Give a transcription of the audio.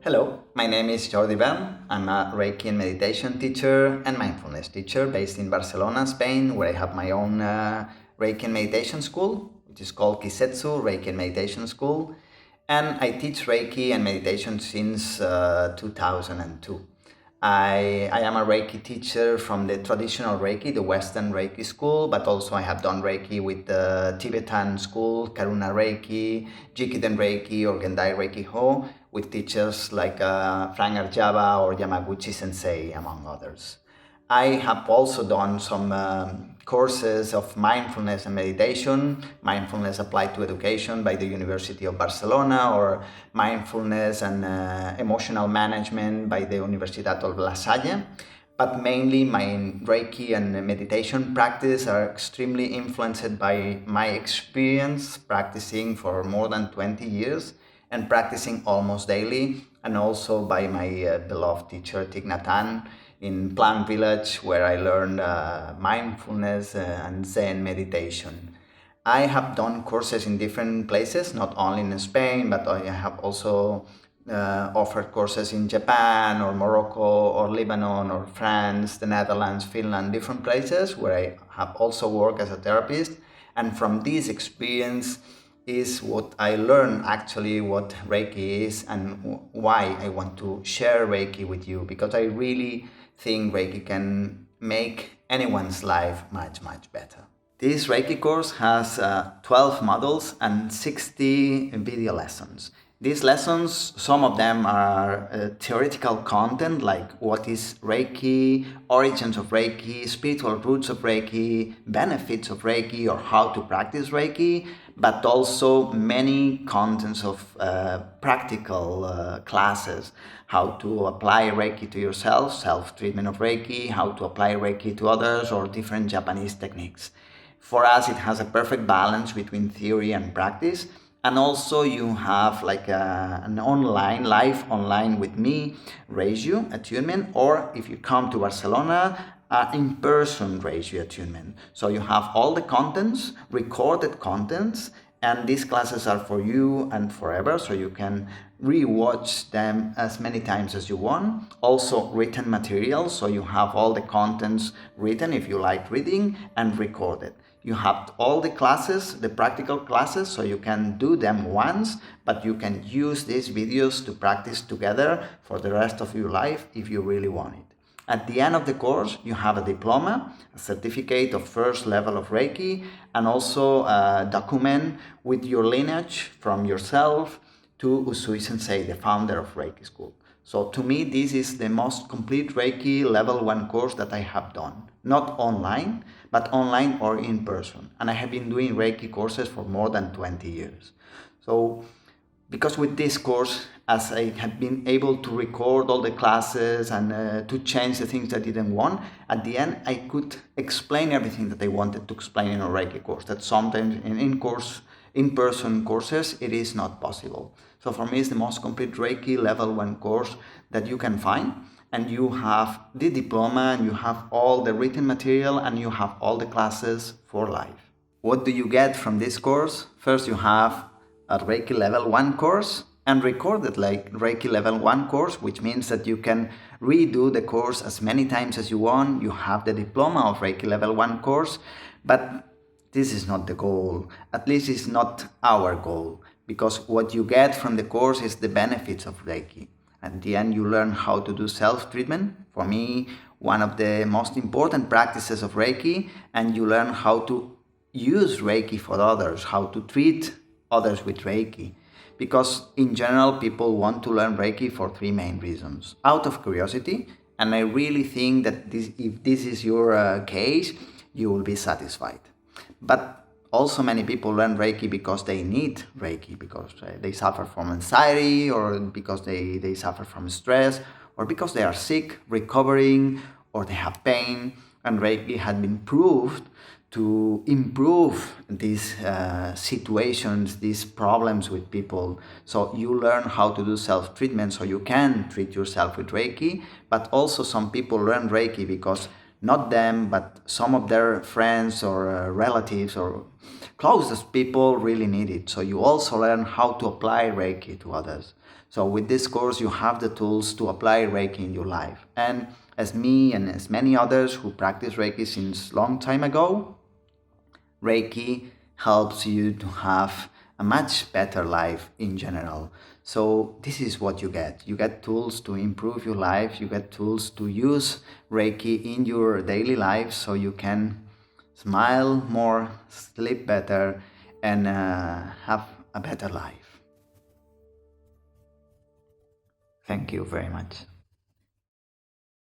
Hello, my name is Jordi Ben. I'm a Reiki and meditation teacher and mindfulness teacher based in Barcelona, Spain, where I have my own Reiki and meditation school, which is called Kisetsu Reiki and Meditation School. And I teach Reiki and meditation since 2002. I am a Reiki teacher from the traditional Reiki, the Western Reiki school, but also I have done Reiki with the Tibetan school, Karuna Reiki, Jikiden Reiki, or Gendai Reiki Ho, with teachers like Frank Arjava or Yamaguchi Sensei, among others. I have also done some courses of mindfulness and meditation, mindfulness applied to education by the University of Barcelona, or mindfulness and emotional management by the Universidad of La Salle. But mainly my Reiki and meditation practice are extremely influenced by my experience practicing for more than 20 years and practicing almost daily, and also by my beloved teacher Thich Nhat Hanh in Plant Village, where I learned mindfulness and Zen meditation. I have done courses in different places, not only in Spain, but I have also offered courses in Japan or Morocco or Lebanon or France, the Netherlands, Finland, different places where I have also worked as a therapist. And from this experience is what I learned actually what Reiki is and why I want to share Reiki with you, because I really think Reiki can make anyone's life much, much better. This Reiki course has 12 modules and 60 video lessons. These lessons, some of them are theoretical content like what is Reiki, origins of Reiki, spiritual roots of Reiki, benefits of Reiki, or how to practice Reiki, but also many contents of practical classes, how to apply Reiki to yourself, self-treatment of Reiki, how to apply Reiki to others, or different Japanese techniques. For us, it has a perfect balance between theory and practice. And also you have like an online, live online with me, ratio attunement, or if you come to Barcelona, in-person ratio attunement. So you have all the contents, recorded contents, and these classes are for you and forever, so you can re-watch them as many times as you want. Also written material, so you have all the contents written if you like reading, and recorded. You have all the classes, the practical classes, so you can do them once, but you can use these videos to practice together for the rest of your life if you really want it. At the end of the course, you have a diploma, a certificate of first level of Reiki, and also a document with your lineage from yourself to Usui Sensei, the founder of Reiki School. So to me, this is the most complete Reiki level 1 course that I have done. Not online, but online or in person. And I have been doing Reiki courses for more than 20 years. So because with this course, as I have been able to record all the classes and to change the things I didn't want, at the end I could explain everything that I wanted to explain in a Reiki course, that sometimes in-person courses it is not possible. So for me, it's the most complete Reiki level 1 course that you can find. And you have the diploma, and you have all the written material, and you have all the classes for life. What do you get from this course? First, you have a Reiki level 1 course and recorded like Reiki level 1 course, which means that you can redo the course as many times as you want. You have the diploma of Reiki level 1 course, but this is not the goal. At least it's not our goal, because what you get from the course is the benefits of Reiki. At the end, you learn how to do self-treatment. For me, one of the most important practices of Reiki, and you learn how to use Reiki for others, how to treat others with Reiki. Because in general, people want to learn Reiki for 3 main reasons. Out of curiosity, and I really think that if this is your case, you will be satisfied. But also many people learn Reiki because they need Reiki, because they suffer from anxiety, or because they suffer from stress, or because they are sick, recovering, or they have pain. And Reiki had been proved to improve these situations, these problems with people. So you learn how to do self-treatment so you can treat yourself with Reiki. But also some people learn Reiki because not them, but some of their friends or relatives or closest people really need it. So you also learn how to apply Reiki to others. So with this course, you have the tools to apply Reiki in your life. And as me and as many others who practice Reiki since long time ago, Reiki helps you to have a much better life in general. So this is what you get. You get tools to improve your life. You get tools to use Reiki in your daily life so you can smile more, sleep better, and have a better life. Thank you very much.